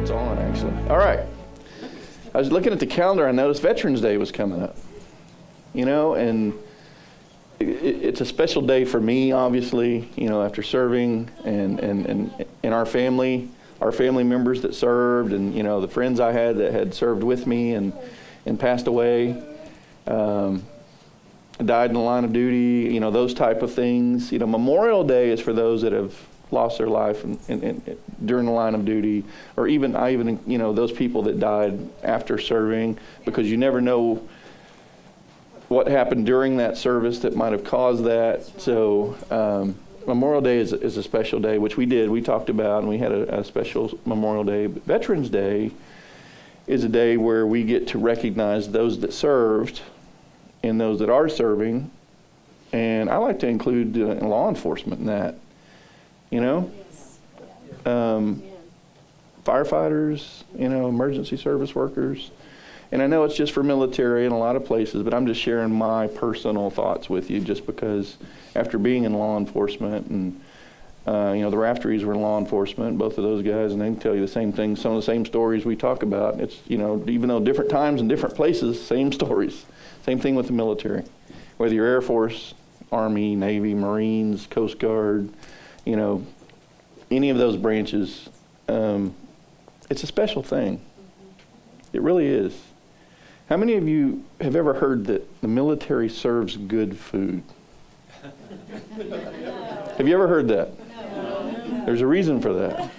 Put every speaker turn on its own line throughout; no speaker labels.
It's on, actually. All right. I was looking at the calendar. I noticed Veterans Day was coming up. You know, and it's a special day for me, obviously, you know, after serving and our family members that served, and, you know, the friends I had that had served with me and passed away, died in the line of duty, you know, those type of things. You know, Memorial Day is for those that have lost their life during the line of duty, or even, you know, those people that died after serving, because you never know what happened during that service that might have caused that. So Memorial Day is a special day, which we did. We talked about, and we had a special Memorial Day. But Veterans Day is a day where we get to recognize those that served and those that are serving. And I like to include law enforcement in that, you know. Firefighters, you know, emergency service workers. And I know it's just for military in a lot of places, but I'm just sharing my personal thoughts with you, just because after being in law enforcement, and you know, the Rafteries were in law enforcement, both of those guys, and they can tell you the same things, some of the same stories we talk about. It's, you know, even though different times and different places, same stories. Same thing with the military. Whether you're Air Force, Army, Navy, Marines, Coast Guard, you know, any of those branches, it's a special thing. It really is. How many of you have ever heard that the military serves good food? Have you ever heard that? No. There's a reason for that.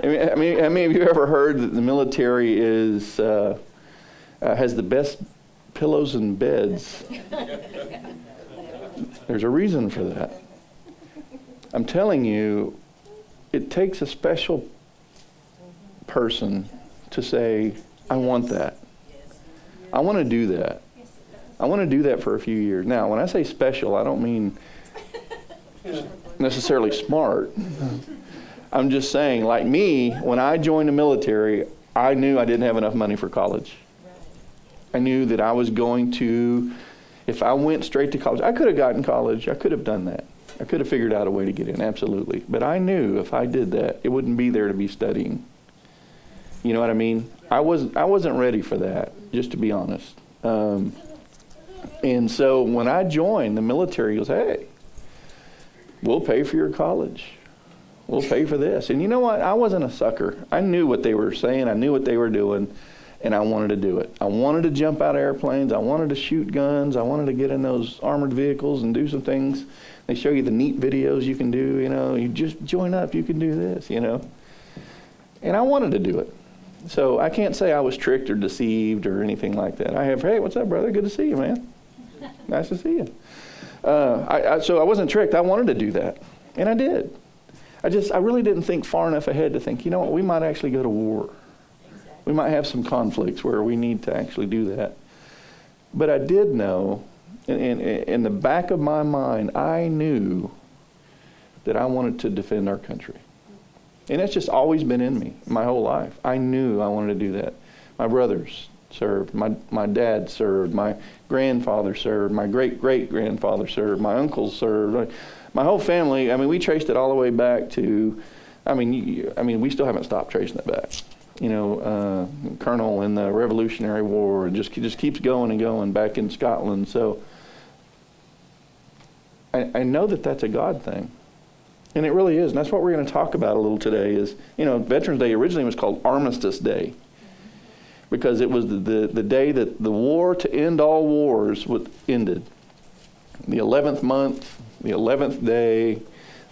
I mean, how many of you ever heard that the military has the best pillows and beds? There's a reason for that. I'm telling you, it takes a special person to say, I want that. I want to do that. I want to do that for a few years. Now, when I say special, I don't mean necessarily smart. I'm just saying, like me, when I joined the military, I knew I didn't have enough money for college. I knew that I was going to, if I went straight to college, I could have gotten college. I could have done that. I could have figured out a way to get in, absolutely. But I knew if I did that, it wouldn't be there to be studying. You know what I mean? I wasn't ready for that, just to be honest. And so when I joined the military, he goes, hey, we'll pay for your college. We'll pay for this. And you know what? I wasn't a sucker. I knew what they were saying. I knew what they were doing, and I wanted to do it. I wanted to jump out of airplanes. I wanted to shoot guns. I wanted to get in those armored vehicles and do some things. They show you the neat videos you can do, you know. You just join up, you can do this, you know. And I wanted to do it. So I can't say I was tricked or deceived or anything like that. I have, hey, what's up, brother? Good to see you, man. Nice to see you. So I wasn't tricked. I wanted to do that, and I did. I really didn't think far enough ahead to think, you know what, we might actually go to war. We might have some conflicts where we need to actually do that. But I did know, in the back of my mind, I knew that I wanted to defend our country. And that's just always been in me my whole life. I knew I wanted to do that. My brothers served. My dad served. My grandfather served. My great-great-grandfather served. My uncles served. My whole family, I mean, we traced it all the way back to, I mean, we still haven't stopped tracing it back. You know, Colonel in the Revolutionary War, and just keeps going and going back in Scotland. So I know that that's a God thing. And it really is, and that's what we're going to talk about a little today is, you know, Veterans Day originally was called Armistice Day because it was the day that the war to end all wars ended. The 11th month, the 11th day,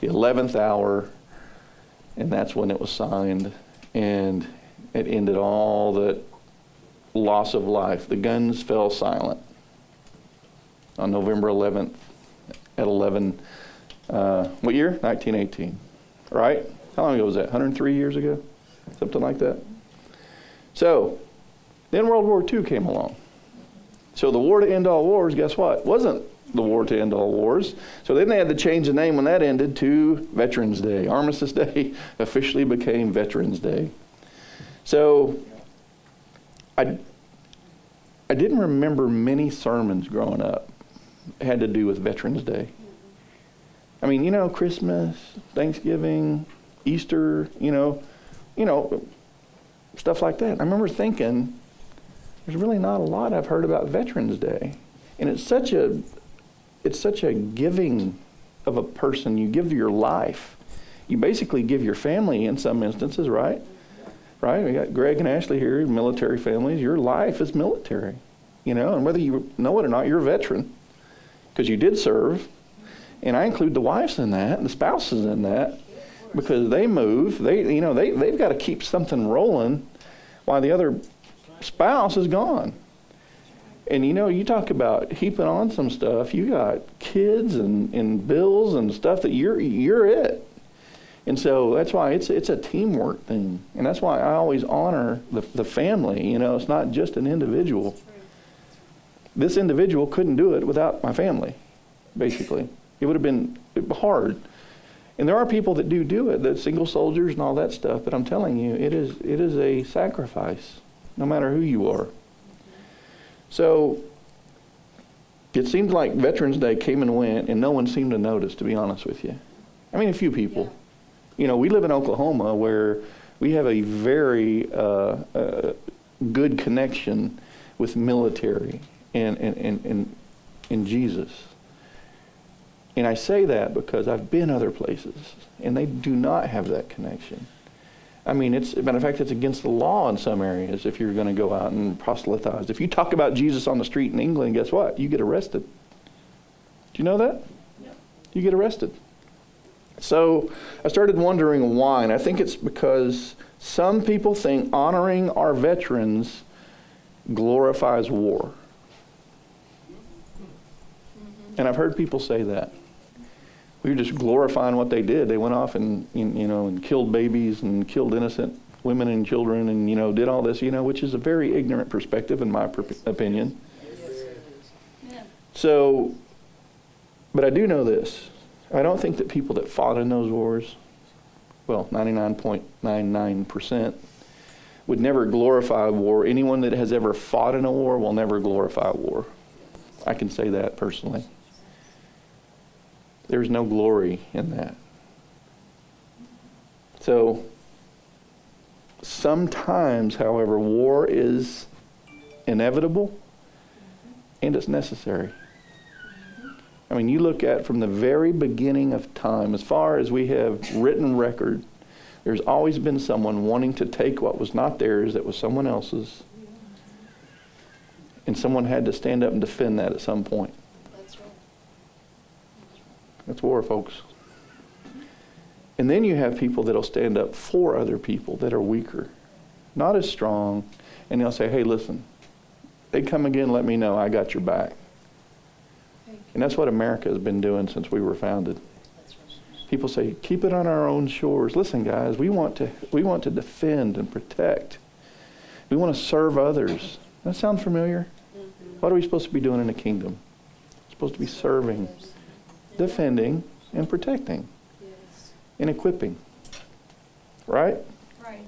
the 11th hour, and that's when it was signed, and it ended all the loss of life. The guns fell silent on November 11th at 11. What year? 1918, right? How long ago was that? 103 years ago? Something like that. So, then World War II came along. So the war to end all wars, guess what? Wasn't the war to end all wars. So then they had to change the name when that ended to Veterans Day. Armistice Day officially became Veterans Day. So, I didn't remember many sermons growing up had to do with Veterans Day. I mean, you know, Christmas, Thanksgiving, Easter, you know, stuff like that. I remember thinking, there's really not a lot I've heard about Veterans Day. And it's such a giving of a person. You give your life. You basically give your family in some instances, right? Right? We got Greg and Ashley here, military families. Your life is military, and whether you know it or not, you're a veteran because you did serve. And I include the wives in that and the spouses in that because they move. They've got to keep something rolling while the other spouse is gone. And you talk about heaping on some stuff. You got kids and bills and stuff that you're it. And so that's why it's a teamwork thing. And that's why I always honor the family. It's not just an individual. This individual couldn't do it without my family, basically. It would have been hard. And there are people that do it, the single soldiers and all that stuff. But I'm telling you, it is a sacrifice, no matter who you are. So it seems like Veterans Day came and went, and no one seemed to notice, to be honest with you. I mean, a few people. We live in Oklahoma where we have a very good connection with military and Jesus. And I say that because I've been other places, and they do not have that connection. I mean, as a matter of fact, it's against the law in some areas if you're going to go out and proselytize. If you talk about Jesus on the street in England, guess what? You get arrested. Do you know that? Yeah. You get arrested. So I started wondering why, and I think it's because some people think honoring our veterans glorifies war. And I've heard people say that. We were just glorifying what they did. They went off and killed babies and killed innocent women and children and did all this, which is a very ignorant perspective in my opinion. Yeah. So, but I do know this. I don't think that people that fought in those wars, 99.99%, would never glorify war. Anyone that has ever fought in a war will never glorify war. I can say that personally. There's no glory in that. So, sometimes, however, war is inevitable and it's necessary. I mean, you look at from the very beginning of time, as far as we have written record, there's always been someone wanting to take what was not theirs, that was someone else's, and someone had to stand up and defend that at some point.
That's right.
That's war, folks. And then you have people that'll stand up for other people that are weaker, not as strong, and they'll say, hey, listen, they come again, let me know, I got your back. And that's what America has been doing since we were founded. People say, keep it on our own shores. Listen, guys, we want to defend and protect. We want to serve others. That sound familiar? Mm-hmm. What are we supposed to be doing in the kingdom? We're supposed to be serving, defending, and protecting, and equipping. Right?
Right.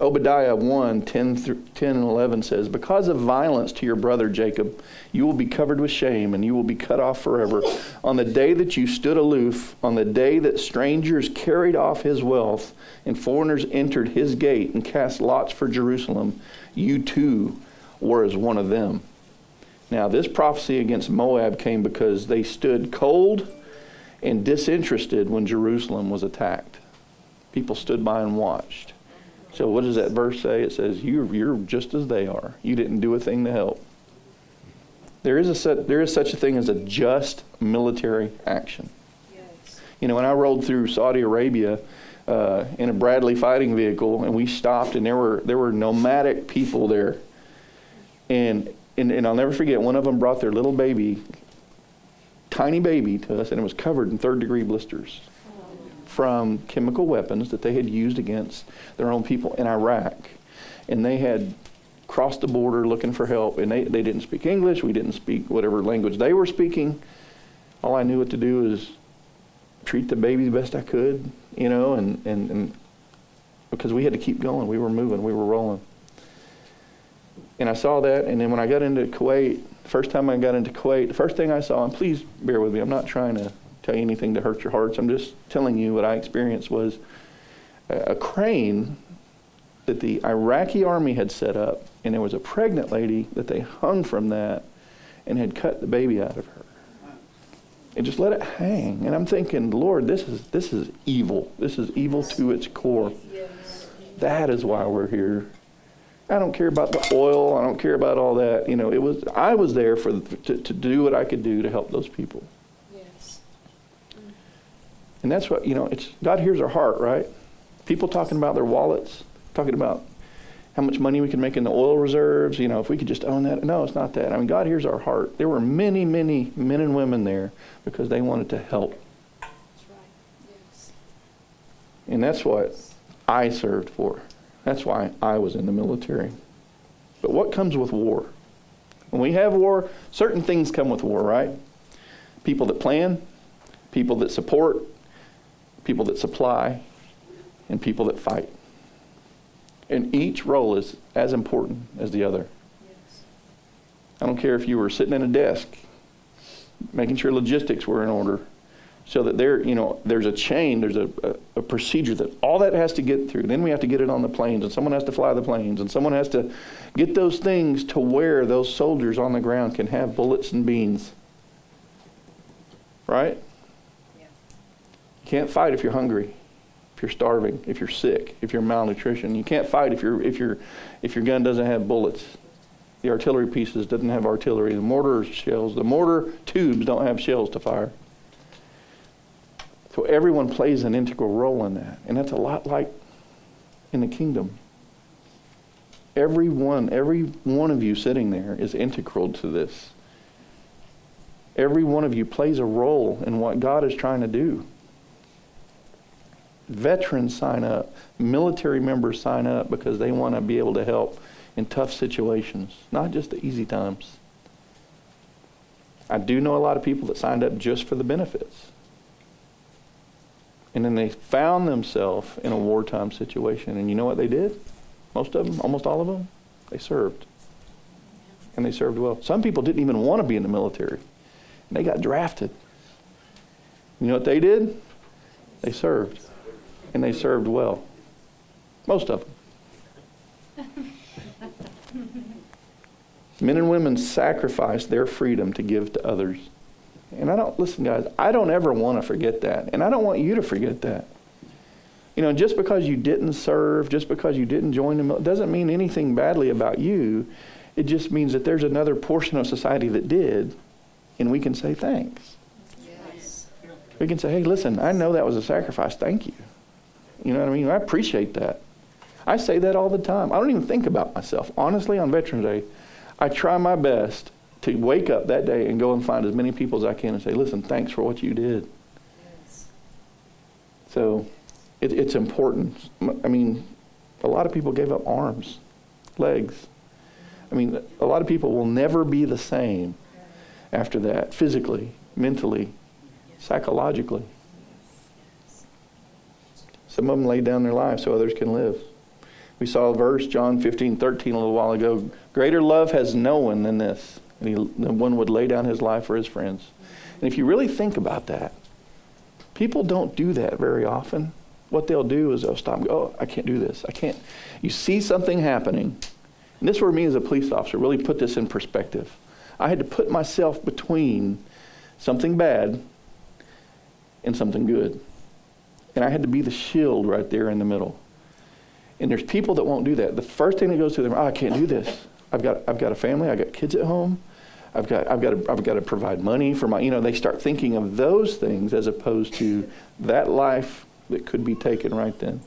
Obadiah 1:10 and 11 says, because of violence to your brother Jacob, you will be covered with shame, and you will be cut off forever. On the day that you stood aloof, on the day that strangers carried off his wealth, and foreigners entered his gate and cast lots for Jerusalem, you too were as one of them. Now, this prophecy against Moab came because they stood cold and disinterested when Jerusalem was attacked. People stood by and watched. So what does that verse say? It says, you're just as they are. You didn't do a thing to help. There is such a thing as a just military action.
Yes.
When I rolled through Saudi Arabia in a Bradley fighting vehicle, and we stopped, and there were nomadic people there. And I'll never forget, one of them brought their little baby, tiny baby, to us, and it was covered in third-degree blisters from chemical weapons that they had used against their own people in Iraq. And they had crossed the border looking for help, and they didn't speak English. We didn't speak whatever language they were speaking. All I knew what to do is treat the baby the best I could, and because we had to keep going. We were moving. We were rolling. And I saw that, and then when I got into Kuwait, first time I got into Kuwait, the first thing I saw, and please bear with me, I'm not trying to tell you anything to hurt your hearts. I'm just telling you what I experienced was a crane that the Iraqi army had set up, and there was a pregnant lady that they hung from that and had cut the baby out of her. And just let it hang. And I'm thinking, Lord, this is evil. This is evil to its core. That is why we're here. I don't care about the oil. I don't care about all that. I was there to do what I could do to help those people.
Yes.
And that's what, it's God hears our heart, right? People talking about their wallets, talking about how much money we can make in the oil reserves, if we could just own that. No, it's not that. I mean, God hears our heart. There were many, many men and women there because they wanted to help.
That's right. Yes.
And that's what I served for. That's why I was in the military. But what comes with war? When we have war, certain things come with war, right? People that plan, people that support, people that supply, and people that fight. And each role is as important as the other.
Yes.
I don't care if you were sitting at a desk, making sure logistics were in order, so that there's a chain, there's a procedure that all that has to get through. Then we have to get it on the planes, and someone has to fly the planes, and someone has to get those things to where those soldiers on the ground can have bullets and beans. Right?
Yeah.
You can't fight if you're hungry, if you're starving, if you're sick, if you're malnutrition. You can't fight if your gun doesn't have bullets. The artillery pieces doesn't have artillery. The mortar shells, the mortar tubes don't have shells to fire. So everyone plays an integral role in that. And that's a lot like in the kingdom. Every one of you sitting there is integral to this. Every one of you plays a role in what God is trying to do. Veterans sign up. Military members sign up because they want to be able to help in tough situations, not just the easy times. I do know a lot of people that signed up just for the benefits. And then they found themselves in a wartime situation. And you know what they did? Most of them, almost all of them, they served. And they served well. Some people didn't even want to be in the military. And they got drafted. You know what they did? They served. And they served well. Most of them. Men and women sacrificed their freedom to give to others. And listen guys, I don't ever want to forget that. And I don't want you to forget that. Just because you didn't serve, just because you didn't join the military, doesn't mean anything badly about you. It just means that there's another portion of society that did, and we can say thanks.
Yes.
We can say, hey, listen, I know that was a sacrifice. Thank you. You know what I mean? I appreciate that. I say that all the time. I don't even think about myself. Honestly, on Veterans Day, I try my best to wake up that day and go and find as many people as I can and say, listen, thanks for what you did.
Yes.
So it's important. I mean, a lot of people gave up arms, legs. I mean, a lot of people will never be the same after that, physically, mentally, psychologically. Some of them laid down their lives so others can live. We saw a verse, John 15:13, a little while ago. Greater love has no one than this, and one would lay down his life for his friends. And if you really think about that, people don't do that very often. What they'll do is they'll stop and go, oh, I can't do this. I can't. You see something happening. And this is where me as a police officer really put this in perspective. I had to put myself between something bad and something good. And I had to be the shield right there in the middle. And there's people that won't do that. The first thing that goes through them, I can't do this. I've got a family. I've got kids at home. I've got to provide money for my. They start thinking of those things as opposed to that life that could be taken right then.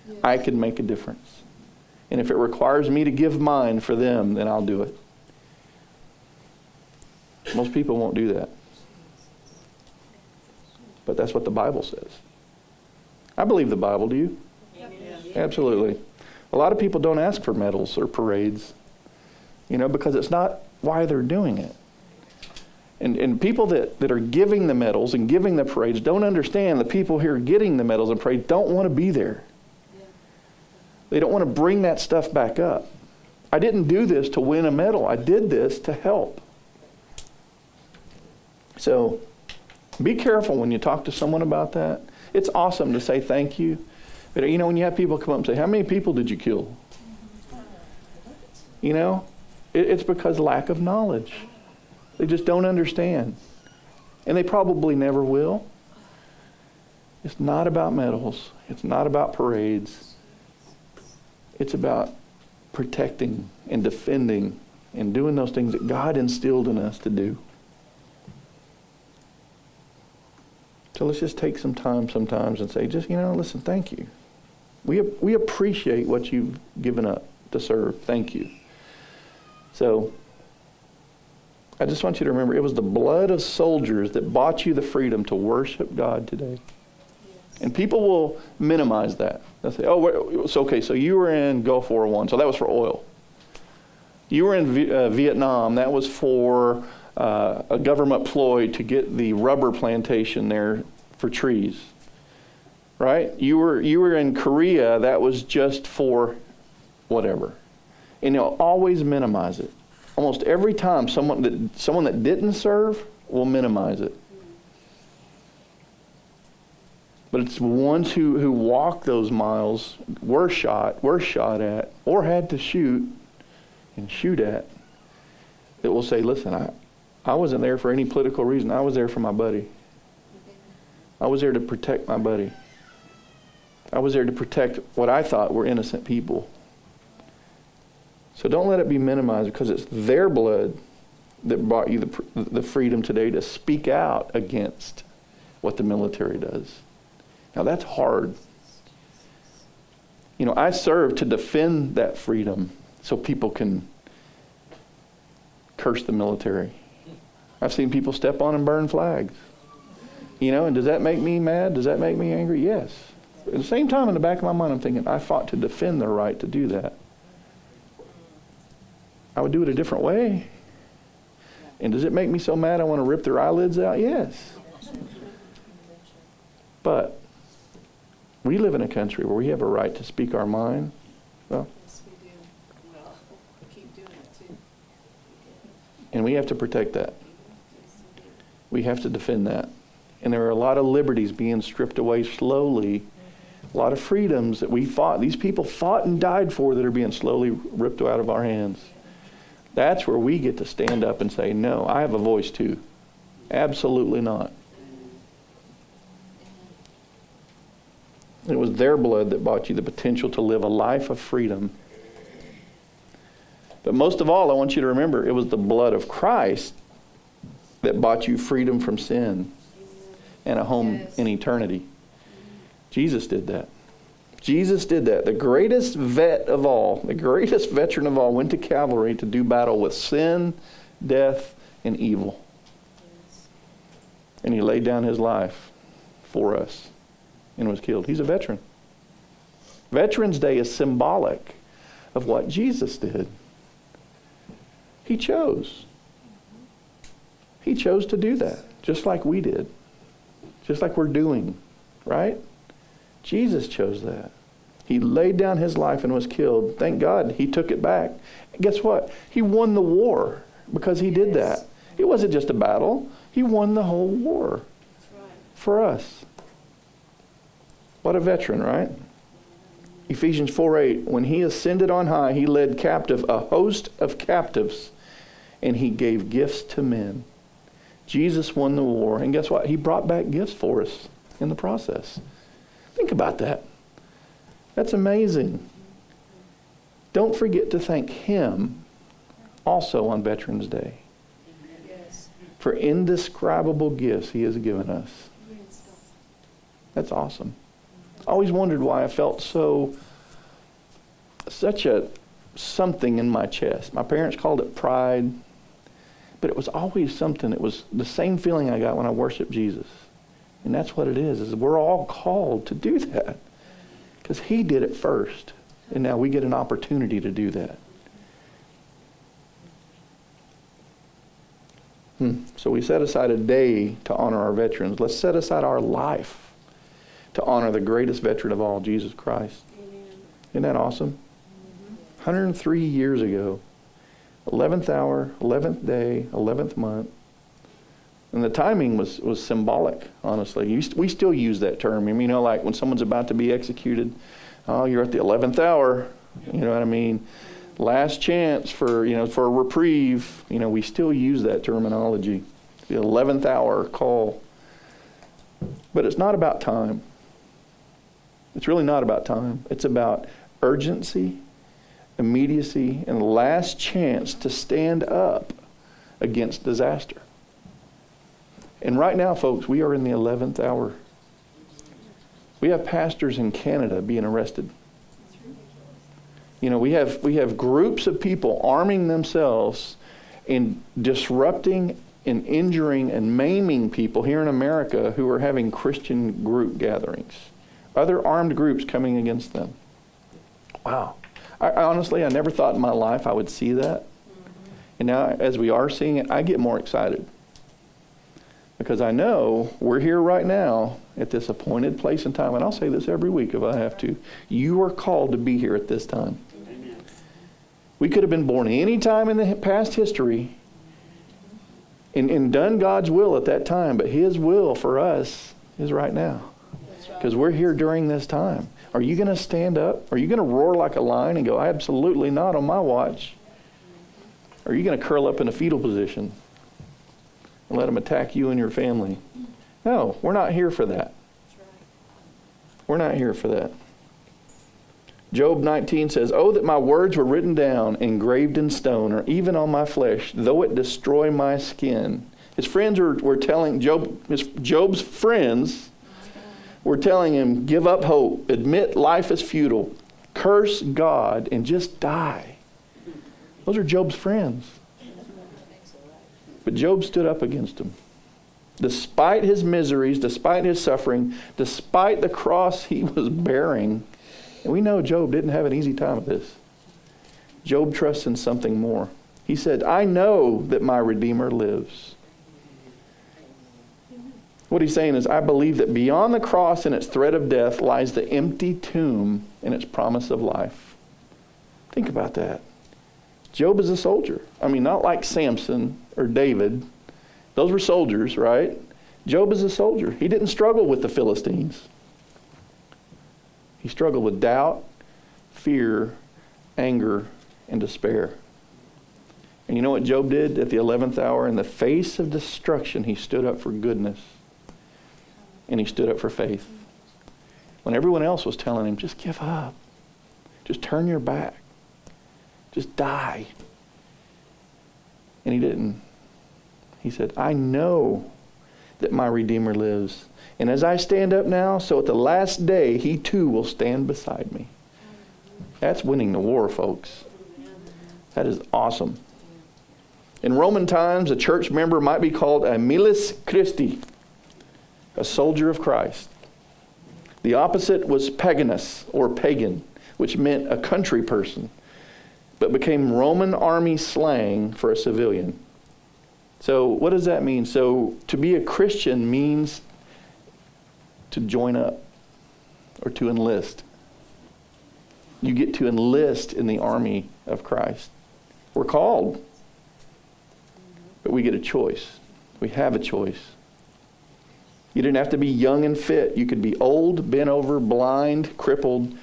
Yes.
I can make a difference, and if it requires me to give mine for them, then I'll do it. Most people won't do that, but that's what the Bible says. I believe the Bible. Do you? Absolutely. A lot of people don't ask for medals or parades, because it's not why they're doing it. And people that are giving the medals and giving the parades don't understand the people who are getting the medals and parades don't want to be there.
Yeah.
They don't want to bring that stuff back up. I didn't do this to win a medal. I did this to help. So be careful when you talk to someone about that. It's awesome to say thank you. But when you have people come up and say, how many people did you kill? You know, it's because lack of knowledge. They just don't understand. And they probably never will. It's not about medals. It's not about parades. It's about protecting and defending and doing those things that God instilled in us to do. So let's just take some time sometimes and say, just, listen, thank you. We appreciate what you've given up to serve. Thank you. So I just want you to remember, it was the blood of soldiers that bought you the freedom to worship God today. And people will minimize that. They'll say, oh, it's okay, so you were in Gulf War I, so that was for oil. You were in Vietnam, that was for a government ploy to get the rubber plantation there for trees. Right? You were in Korea, that was just for whatever. And they'll always minimize it. Almost every time someone that didn't serve will minimize it. But it's the ones who walked those miles, were shot at, or had to shoot at, that will say, listen, I wasn't there for any political reason. I was there for my buddy. I was there to protect my buddy. I was there to protect what I thought were innocent people. So don't let it be minimized, because it's their blood that brought you the freedom today to speak out against what the military does. Now that's hard. I serve to defend that freedom so people can curse the military. I've seen people step on and burn flags. And does that make me mad? Does that make me angry? Yes. At the same time, in the back of my mind, I'm thinking, I fought to defend their right to do that. I would do it a different way. And does it make me so mad I want to rip their eyelids out? Yes. But we live in a country where we have a right to speak our mind. Well,
Yes, we do. Well, we keep doing it too.
and we have to protect that. We have to defend that. And there are a lot of liberties being stripped away slowly. A lot of freedoms that we fought. These people fought and died for that are being slowly ripped out of our hands. That's where we get to stand up and say, no, I have a voice too. Absolutely not. It was their blood that bought you the potential to live a life of freedom. But most of all, I want you to remember, it was the blood of Christ that bought you freedom from sin and a home in eternity. Jesus did that. Jesus did that. The greatest vet of all, the greatest veteran of all, went to Calvary to do battle with sin, death, and evil. And he laid down his life for us and was killed. He's a veteran. Veterans Day is symbolic of what Jesus did. He chose. He chose to do that, just like we did. Just like we're doing, right? Jesus chose that. He laid down his life and was killed. Thank God he took it back. And guess what? He won the war because he did that. It wasn't just a battle. He won the whole war for us. What a veteran, right? Ephesians 4:8, when he ascended on high, he led captive a host of captives, and he gave gifts to men. Jesus won the war, and guess what? He brought back gifts for us in the process. Think about that. That's amazing. Don't forget to thank him also on Veterans Day for indescribable gifts he has given us. That's awesome. I always wondered why I felt such a something in my chest. My parents called it pride, but it was always something. It was the same feeling I got when I worshiped Jesus. And that's what it is we're all called to do that because he did it first. And now we get an opportunity to do that. So we set aside a day to honor our veterans. Let's set aside our life to honor the greatest veteran of all, Jesus Christ. Amen. Isn't that awesome? 103 years ago, 11th hour, 11th day, 11th month. And the timing was symbolic, honestly. We still use that term. Like when someone's about to be executed, oh, you're at the 11th hour. You know what I mean? Last chance for a reprieve. We still use that terminology. The 11th hour call. But it's not about time. It's really not about time. It's about urgency, immediacy, and the last chance to stand up against disaster. And right now, folks, we are in the 11th hour. We have pastors in Canada being arrested. We have groups of people arming themselves and disrupting and injuring and maiming people here in America who are having Christian group gatherings. Other armed groups coming against them. Wow. I honestly never thought in my life I would see that. And now, as we are seeing it, I get more excited. Because I know we're here right now at this appointed place and time. And I'll say this every week if I have to. You are called to be here at this time. Amen. We could have been born any time in the past history and done God's will at that time. But His will for us is right now. Because we're here during this time. Are you going to stand up? Are you going to roar like a lion and go, absolutely not on my watch? Or are you going to curl up in a fetal position and let them attack you and your family? No, we're not here for that. We're not here for that. Job 19 says, "Oh, that my words were written down, engraved in stone, or even on my flesh, though it destroy my skin." His friends were telling Job's friends were telling him, give up hope, admit life is futile, curse God, and just die. Those are Job's friends. But Job stood up against them. Despite his miseries, despite his suffering, despite the cross he was bearing, and we know Job didn't have an easy time with this. Job trusts in something more. He said, I know that my Redeemer lives. What he's saying is, I believe that beyond the cross and its threat of death lies the empty tomb and its promise of life. Think about that. Job is a soldier. I mean, not like Samson or David. Those were soldiers, right? Job is a soldier. He didn't struggle with the Philistines. He struggled with doubt, fear, anger, and despair. And you know what Job did at the 11th hour? In the face of destruction, he stood up for goodness. And he stood up for faith. When everyone else was telling him, just give up. Just turn your back. Just die. And he didn't. He said, I know that my Redeemer lives. And as I stand up now, so at the last day, he too will stand beside me. That's winning the war, folks. That is awesome. In Roman times, a church member might be called a milis Christi, a soldier of Christ. The opposite was paganus, or pagan, which meant a country person, but became Roman army slang for a civilian. So what does that mean? So to be a Christian means to join up or to enlist. You get to enlist in the army of Christ. We're called, but we get a choice. We have a choice. You didn't have to be young and fit. You could be old, bent over, blind, crippled,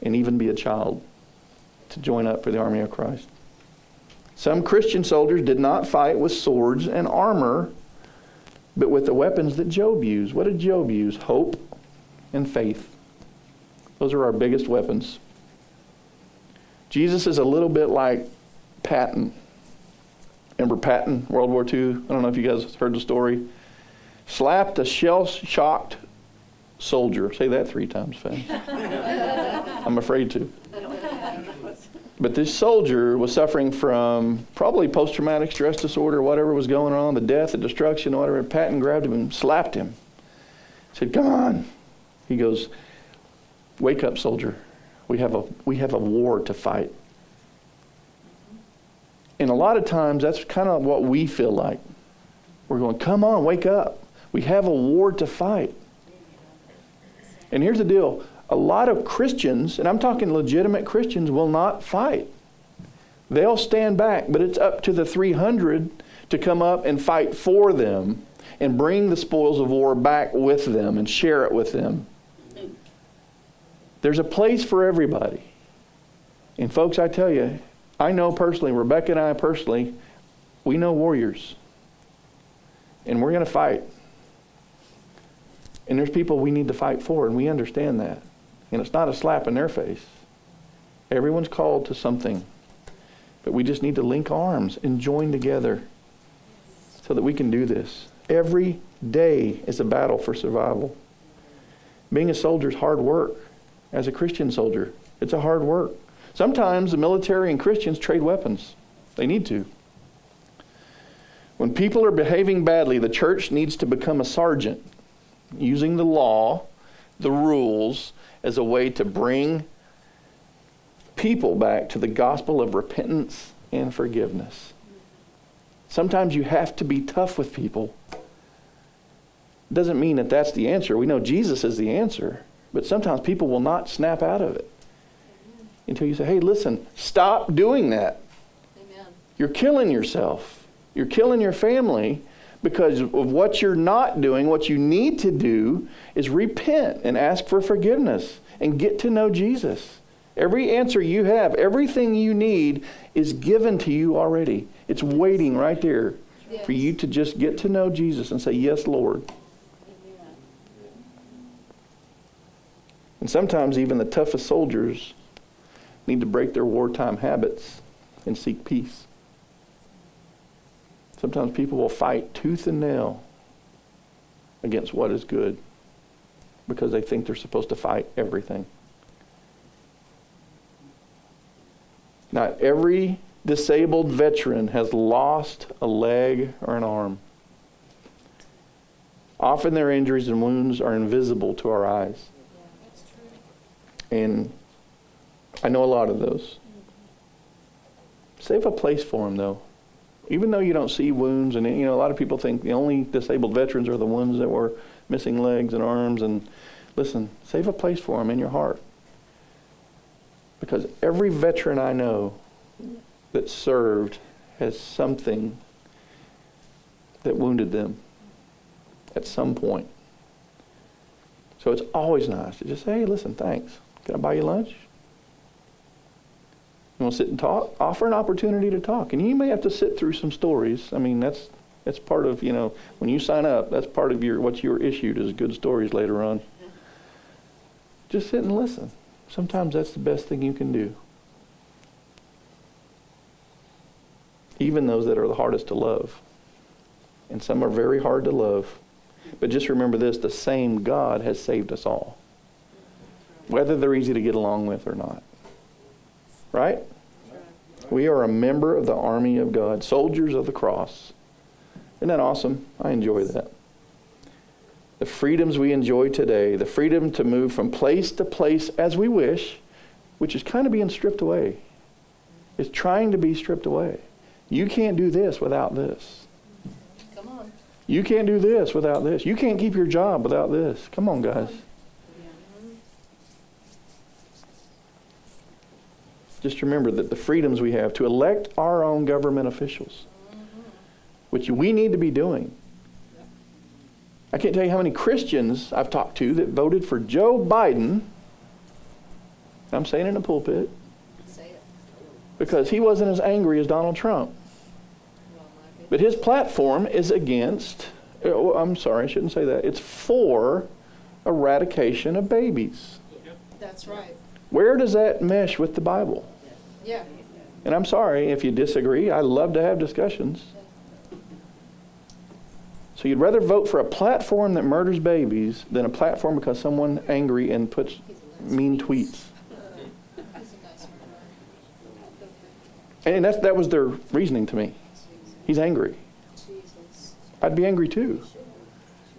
and even be a child to join up for the army of Christ. Some Christian soldiers did not fight with swords and armor, but with the weapons that Job used. What did Job use? Hope and faith. Those are our biggest weapons. Jesus is a little bit like Patton. Remember Patton, World War II? I don't know if you guys heard the story. Slapped a shell-shocked soldier. Say that 3 times fast. I'm afraid to. But this soldier was suffering from probably post-traumatic stress disorder, whatever was going on, the death, the destruction, whatever. Patton grabbed him and slapped him. Said, come on. He goes, wake up, soldier. We have a war to fight. And a lot of times that's kind of what we feel like. We're going, come on, wake up. We have a war to fight. And here's the deal. A lot of Christians, and I'm talking legitimate Christians, will not fight. They'll stand back, but it's up to the 300 to come up and fight for them and bring the spoils of war back with them and share it with them. There's a place for everybody. And folks, I tell you, I know personally, Rebecca and I personally, we know warriors. And we're going to fight. And there's people we need to fight for, and we understand that. And it's not a slap in their face. Everyone's called to something. But we just need to link arms and join together so that we can do this. Every day is a battle for survival. Being a soldier is hard work. As a Christian soldier, it's a hard work. Sometimes the military and Christians trade weapons. They need to. When people are behaving badly, the church needs to become a sergeant, using the law, the rules, as a way to bring people back to the gospel of repentance and forgiveness. Sometimes you have to be tough with people. Doesn't mean that that's the answer. We know Jesus is the answer, but sometimes people will not snap out of it until you say, hey, listen, stop doing that.
Amen.
You're killing yourself. You're killing your family because of what you're not doing. What you need to do is repent and ask for forgiveness and get to know Jesus. Every answer you have, everything you need is given to you already. It's waiting right there for you to just get to know Jesus and say, yes, Lord.
Amen.
And sometimes even the toughest soldiers need to break their wartime habits and seek peace. Sometimes people will fight tooth and nail against what is good because they think they're supposed to fight everything. Not every disabled veteran has lost a leg or an arm. Often their injuries and wounds are invisible to our eyes.
Yeah, that's true.
And I know a lot of those. Save a place for them, though. Even though you don't see wounds, and a lot of people think the only disabled veterans are the ones that were missing legs and arms. And listen, save a place for them in your heart. Because every veteran I know that served has something that wounded them at some point. So it's always nice to just say, hey, listen, thanks. Can I buy you lunch? You want to sit and talk? Offer an opportunity to talk. And you may have to sit through some stories. I mean, that's part of, when you sign up, that's part of what you're issued is good stories later on. Just sit and listen. Sometimes that's the best thing you can do. Even those that are the hardest to love. And some are very hard to love. But just remember this, the same God has saved us all. Whether they're easy to get along with or not. Right? We are a member of the army of God, soldiers of the cross. Isn't that awesome? I enjoy that. The freedoms we enjoy today, the freedom to move from place to place as we wish, which is kind of being stripped away. It's trying to be stripped away. You can't do this without this.
Come on.
You can't do this without this. You can't keep your job without this. Come on, guys. Just remember that the freedoms we have to elect our own government officials, which we need to be doing. I can't tell you how many Christians I've talked to that voted for Joe Biden. I'm saying it in the pulpit.
Say it.
Because he wasn't as angry as Donald Trump.
Well, my
But his platform is against, I'm sorry, I shouldn't say that. It's for eradication of babies.
That's right.
Where does that mesh with the Bible?
Yeah.
And I'm sorry if you disagree. I love to have discussions. So you'd rather vote for a platform that murders babies than a platform because someone angry and puts mean tweets.
He's a nice man.
And that was their reasoning to me. He's angry.
Jesus.
I'd be angry too.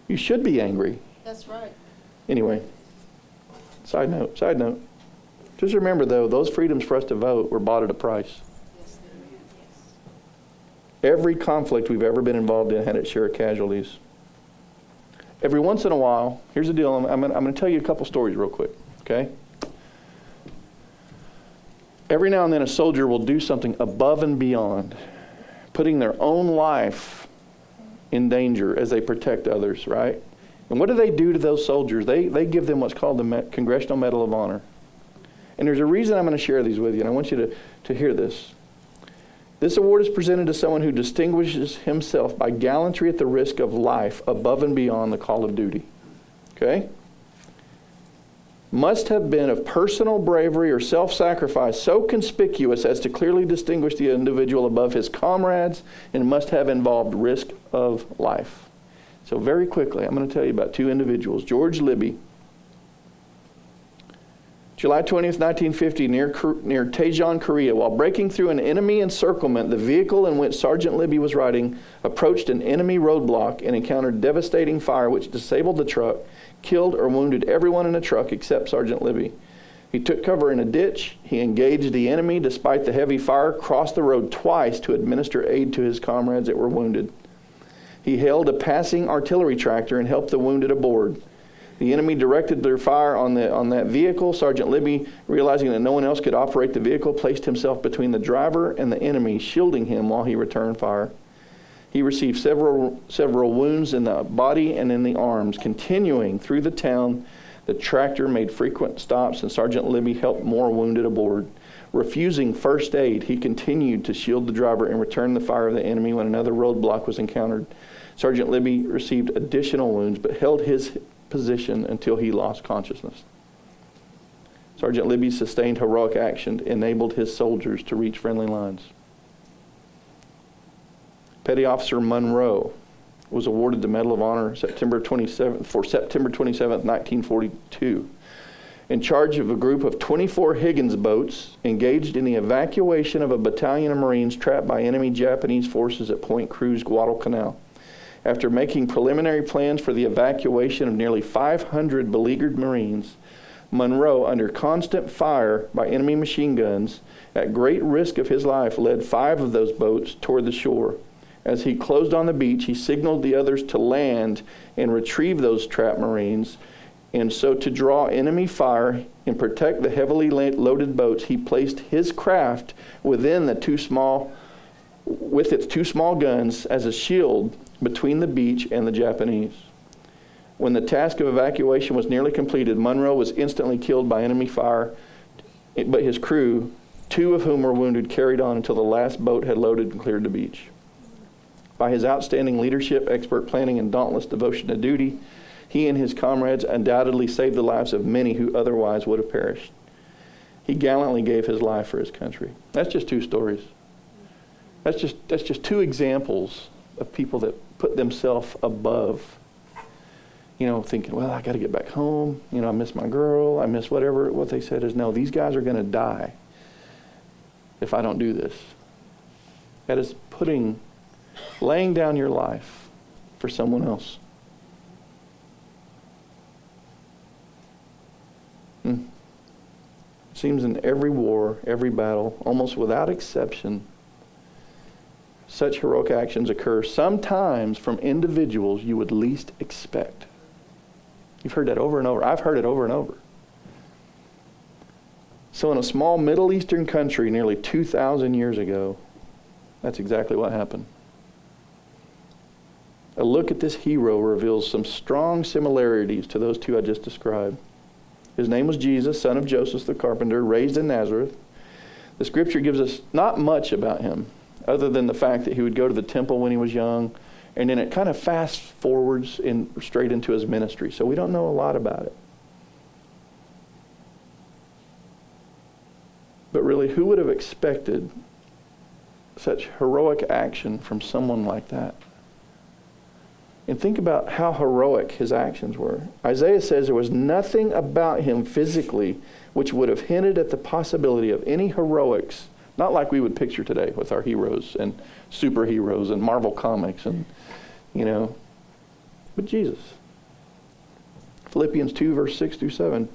You should be angry.
That's right.
Anyway, side note. Just remember though, those freedoms for us to vote were bought at a price.
Yes, they are. Yes.
Every conflict we've ever been involved in had its share of casualties. Every once in a while, here's the deal. I'm going to tell you a couple stories real quick, okay? Every now and then a soldier will do something above and beyond, putting their own life in danger as they protect others, right? And what do they do to those soldiers? They give them what's called the Congressional Medal of Honor. And there's a reason I'm going to share these with you, and I want you to hear this. This award is presented to someone who distinguishes himself by gallantry at the risk of life above and beyond the call of duty. Okay? Must have been of personal bravery or self-sacrifice so conspicuous as to clearly distinguish the individual above his comrades, and must have involved risk of life. So very quickly, I'm going to tell you about two individuals. George Libby, July 20th, 1950, near Daejeon, Korea. While breaking through an enemy encirclement, the vehicle in which Sergeant Libby was riding approached an enemy roadblock and encountered devastating fire which disabled the truck, killed or wounded everyone in the truck except Sergeant Libby. He took cover in a ditch. He engaged the enemy despite the heavy fire, crossed the road twice to administer aid to his comrades that were wounded. He hailed a passing artillery tractor and helped the wounded aboard. The enemy directed their fire on that vehicle. Sergeant Libby, realizing that no one else could operate the vehicle, placed himself between the driver and the enemy, shielding him while he returned fire. He received several wounds in the body and in the arms. Continuing through the town, the tractor made frequent stops, and Sergeant Libby helped more wounded aboard. Refusing first aid, he continued to shield the driver and return the fire of the enemy when another roadblock was encountered. Sergeant Libby received additional wounds, but held his position until he lost consciousness. Sergeant Libby's sustained heroic action enabled his soldiers to reach friendly lines. Petty Officer Monroe was awarded the Medal of Honor September 27th, 1942. In charge of a group of 24 Higgins boats, engaged in the evacuation of a battalion of Marines trapped by enemy Japanese forces at Point Cruz, Guadalcanal. After making preliminary plans for the evacuation of nearly 500 beleaguered Marines, Monroe, under constant fire by enemy machine guns, at great risk of his life, led 5 of those boats toward the shore. As he closed on the beach, he signaled the others to land and retrieve those trapped Marines, and so to draw enemy fire and protect the heavily loaded boats, he placed his craft within its two small guns as a shield between the beach and the Japanese. When the task of evacuation was nearly completed, Monroe was instantly killed by enemy fire, but his crew, 2 of whom were wounded, carried on until the last boat had loaded and cleared the beach. By his outstanding leadership, expert planning, and dauntless devotion to duty, he and his comrades undoubtedly saved the lives of many who otherwise would have perished. He gallantly gave his life for his country. That's just 2 stories. That's just 2 examples of people that put themselves above, thinking, well, I got to get back home. I miss my girl. I miss whatever. What they said is, no, these guys are going to die if I don't do this. That is laying down your life for someone else. It seems in every war, every battle, almost without exception, such heroic actions occur sometimes from individuals you would least expect. You've heard that over and over. I've heard it over and over. So in a small Middle Eastern country nearly 2,000 years ago, that's exactly what happened. A look at this hero reveals some strong similarities to those 2 I just described. His name was Jesus, son of Joseph the carpenter, raised in Nazareth. The scripture gives us not much about him, other than the fact that he would go to the temple when he was young, and then it kind of fast forwards straight into his ministry. So we don't know a lot about it. But really, who would have expected such heroic action from someone like that? And think about how heroic his actions were. Isaiah says there was nothing about him physically which would have hinted at the possibility of any heroics, not like we would picture today with our heroes and superheroes and Marvel comics and, but Jesus. Philippians 2, verse 6 through 7.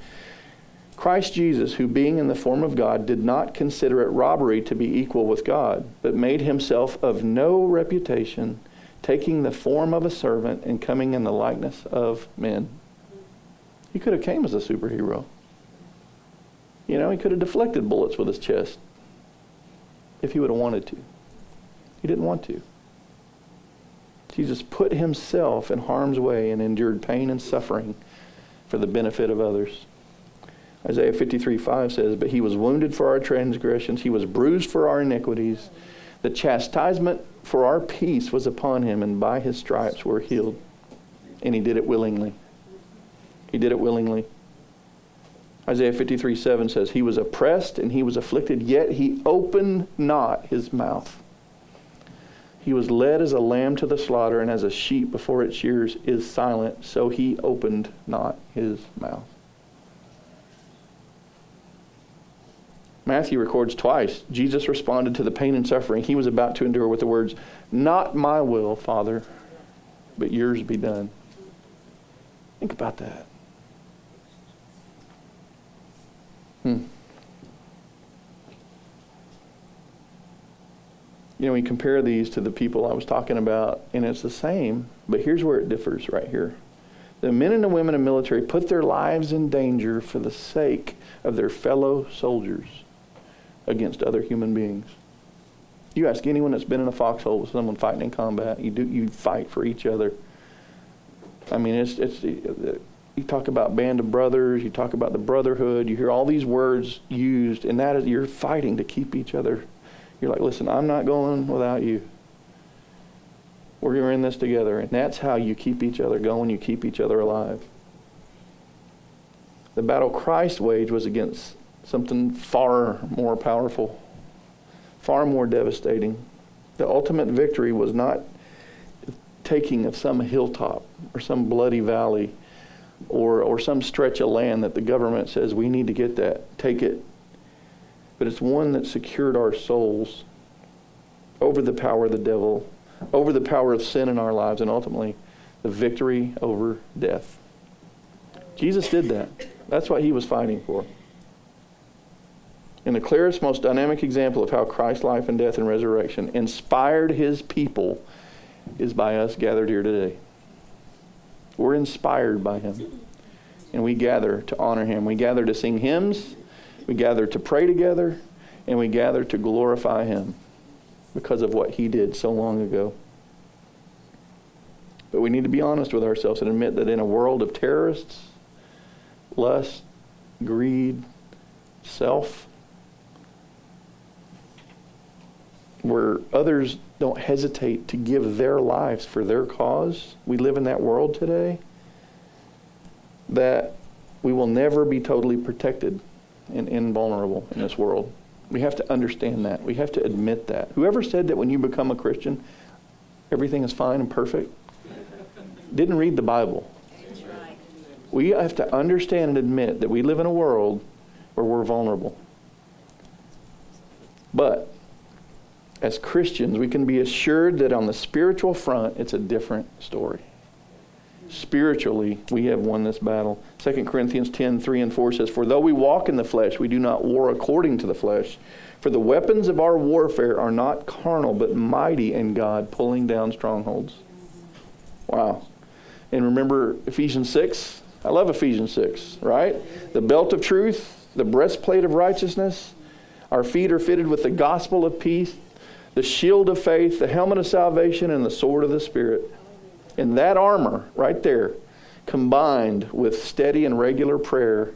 Christ Jesus, who being in the form of God, did not consider it robbery to be equal with God, but made himself of no reputation, taking the form of a servant and coming in the likeness of men. He could have came as a superhero. He could have deflected bullets with his chest if he would have wanted to. He didn't want to. Jesus put himself in harm's way and endured pain and suffering for the benefit of others. Isaiah 53:5 says, but he was wounded for our transgressions, he was bruised for our iniquities. The chastisement for our peace was upon him, and by his stripes we're healed. And he did it willingly. He did it willingly. Isaiah 53:7 says, he was oppressed and he was afflicted, yet he opened not his mouth. He was led as a lamb to the slaughter, and as a sheep before its shears is silent, so he opened not his mouth. Matthew records twice, Jesus responded to the pain and suffering he was about to endure with the words, not my will, Father, but yours be done. Think about that. You know, we compare these to the people I was talking about, and it's the same, but here's where it differs right here. The men and the women in the military put their lives in danger for the sake of their fellow soldiers against other human beings. You ask anyone that's been in a foxhole with someone fighting in combat, you fight for each other. I mean, you talk about band of brothers, you talk about the brotherhood, you hear all these words used, and that is, you're fighting to keep each other. You're like, listen, I'm not going without you. We're in this together. And that's how you keep each other going, you keep each other alive. The battle Christ waged was against something far more powerful, far more devastating. The ultimate victory was not taking of some hilltop or some bloody valley or some stretch of land that the government says we need to get that, take it. But it's one that secured our souls over the power of the devil, over the power of sin in our lives, and ultimately the victory over death. Jesus did that. That's what he was fighting for. And the clearest, most dynamic example of how Christ's life and death and resurrection inspired his people is by us gathered here today. We're inspired by him. And we gather to honor him. We gather to sing hymns. We gather to pray together. And we gather to glorify him because of what he did so long ago. But we need to be honest with ourselves and admit that in a world of terrorists, lust, greed, self, where others don't hesitate to give their lives for their cause, we live in that world today, that we will never be totally protected and invulnerable in this world. We have to understand that. We have to admit that. Whoever said that when you become a Christian, everything is fine and perfect, didn't read the Bible.
That's right.
We have to understand and admit that we live in a world where we're vulnerable. But as Christians, we can be assured that on the spiritual front, it's a different story. Spiritually, we have won this battle. 2 Corinthians 10:3-4 says, for though we walk in the flesh, we do not war according to the flesh. For the weapons of our warfare are not carnal, but mighty in God, pulling down strongholds. Wow. And remember Ephesians 6? I love Ephesians 6, right? The belt of truth, the breastplate of righteousness. Our feet are fitted with the gospel of peace, the shield of faith, the helmet of salvation, and the sword of the Spirit. And that armor right there, combined with steady and regular prayer,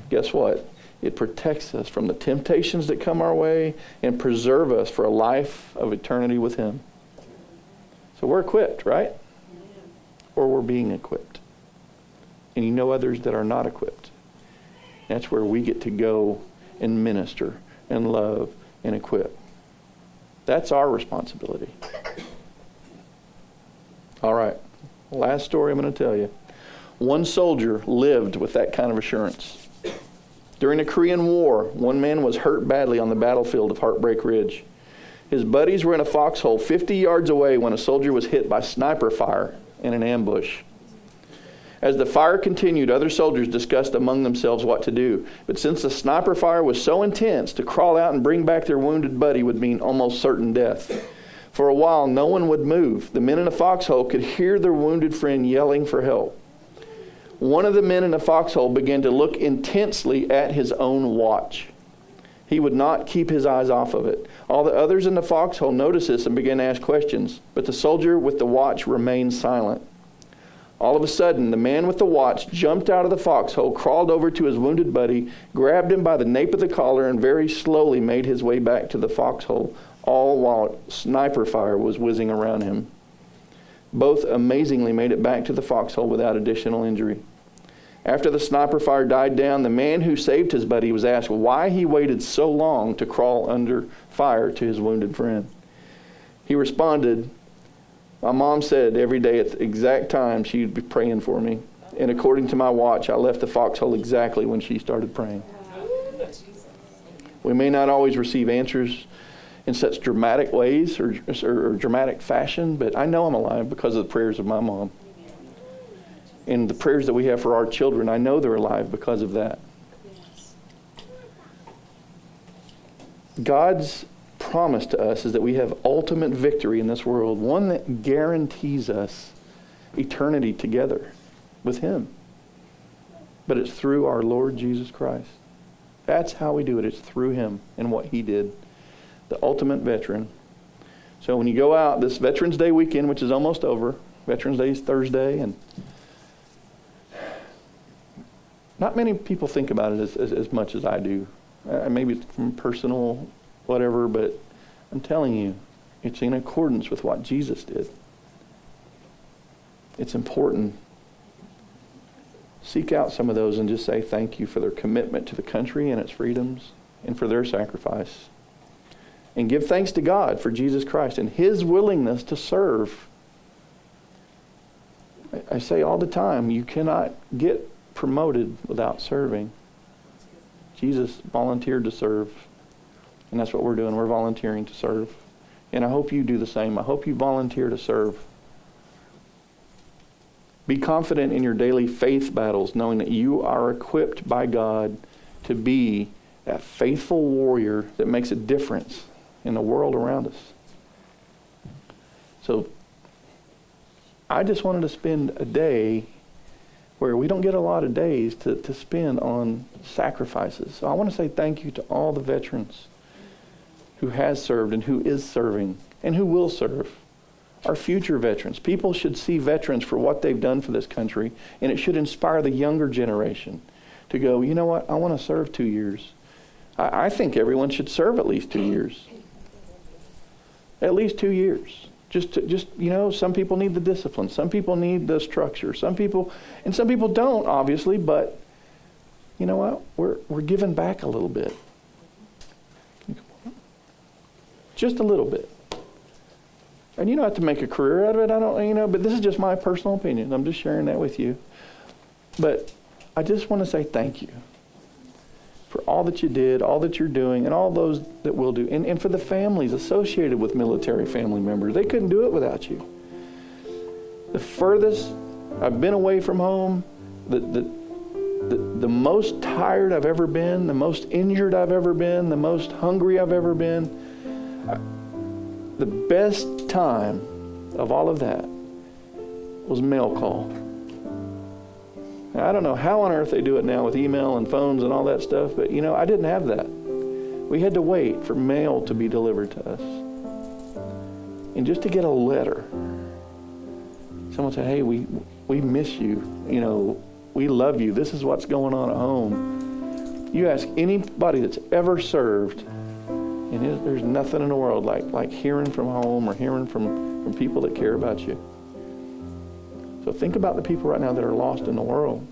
guess what? It protects us from the temptations that come our way and preserve us for a life of eternity with him. So we're equipped, right? Or we're being equipped. And you know others that are not equipped. That's where we get to go and minister and love and equip. That's our responsibility. All right. Last story I'm going to tell you. One soldier lived with that kind of assurance. During the Korean War, one man was hurt badly on the battlefield of Heartbreak Ridge. His buddies were in a foxhole 50 yards away when a soldier was hit by sniper fire in an ambush. As the fire continued, other soldiers discussed among themselves what to do. But since the sniper fire was so intense, to crawl out and bring back their wounded buddy would mean almost certain death. For a while, no one would move. The men in the foxhole could hear their wounded friend yelling for help. One of the men in the foxhole began to look intensely at his own watch. He would not keep his eyes off of it. All the others in the foxhole noticed this and began to ask questions. But the soldier with the watch remained silent. All of a sudden, the man with the watch jumped out of the foxhole, crawled over to his wounded buddy, grabbed him by the nape of the collar, and very slowly made his way back to the foxhole all while sniper fire was whizzing around him. Both amazingly made it back to the foxhole without additional injury. After the sniper fire died down, the man who saved his buddy was asked why he waited so long to crawl under fire to his wounded friend. He responded, "My mom said every day at the exact time she'd be praying for me. And according to my watch, I left the foxhole exactly when she started praying." We may not always receive answers in such dramatic ways or dramatic fashion, but I know I'm alive because of the prayers of my mom. And the prayers that we have for our children, I know they're alive because of that. God's promise to us is that we have ultimate victory in this world, one that guarantees us eternity together with Him. But it's through our Lord Jesus Christ. That's how we do it. It's through Him and what He did. The ultimate veteran. So when you go out this Veterans Day weekend, which is almost over, Veterans Day is Thursday, and not many people think about it as much as I do. Maybe it's from personal whatever, but I'm telling you, it's in accordance with what Jesus did. It's important. Seek out some of those and just say thank you for their commitment to the country and its freedoms and for their sacrifice. And give thanks to God for Jesus Christ and His willingness to serve. I say all the time, you cannot get promoted without serving. Jesus volunteered to serve. And that's what we're doing. We're volunteering to serve. And I hope you do the same. I hope you volunteer to serve. Be confident in your daily faith battles, knowing that you are equipped by God to be that faithful warrior that makes a difference in the world around us. So I just wanted to spend a day where we don't get a lot of days to spend on sacrifices. So I want to say thank you to all the veterans who has served and who is serving and who will serve. Our future veterans. People should see veterans for what they've done for this country, and it should inspire the younger generation to go, you know what, I want to serve 2 years. I think everyone should serve at least 2 years. At least 2 years. Just some people need the discipline. Some people need the structure. Some people don't, obviously, but you know what? We're giving back a little bit. Just a little bit. And you don't have to make a career out of it. But this is just my personal opinion. I'm just sharing that with you. But I just want to say thank you for all that you did, all that you're doing, and all those that will do. And for the families associated with military family members. They couldn't do it without you. The furthest I've been away from home, the most tired I've ever been, the most injured I've ever been, the most hungry I've ever been, the best time of all of that was mail call. Now, I don't know how on earth they do it now with email and phones and all that stuff, but I didn't have that. We had to wait for mail to be delivered to us. And just to get a letter. Someone said, hey, we miss you. We love you. This is what's going on at home. You ask anybody that's ever served, and there's nothing in the world like hearing from home or hearing from people that care about you. So think about the people right now that are lost in the world.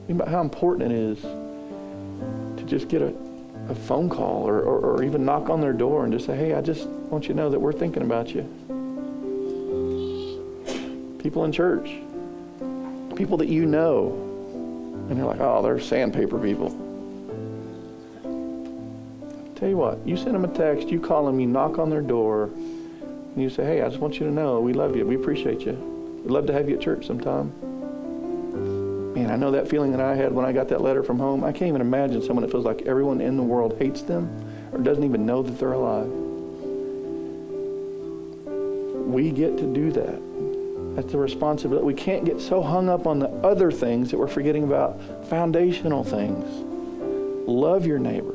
Think about how important it is to just get a phone call or even knock on their door and just say, hey, I just want you to know that we're thinking about you. People in church. People that you know. And they're like, oh, they're sandpaper people. Tell you what, you send them a text, you call them, you knock on their door, and you say, hey, I just want you to know we love you, we appreciate you. We'd love to have you at church sometime. Man, I know that feeling that I had when I got that letter from home. I can't even imagine someone that feels like everyone in the world hates them or doesn't even know that they're alive. We get to do that. That's the responsibility. We can't get so hung up on the other things that we're forgetting about foundational things. Love your neighbor.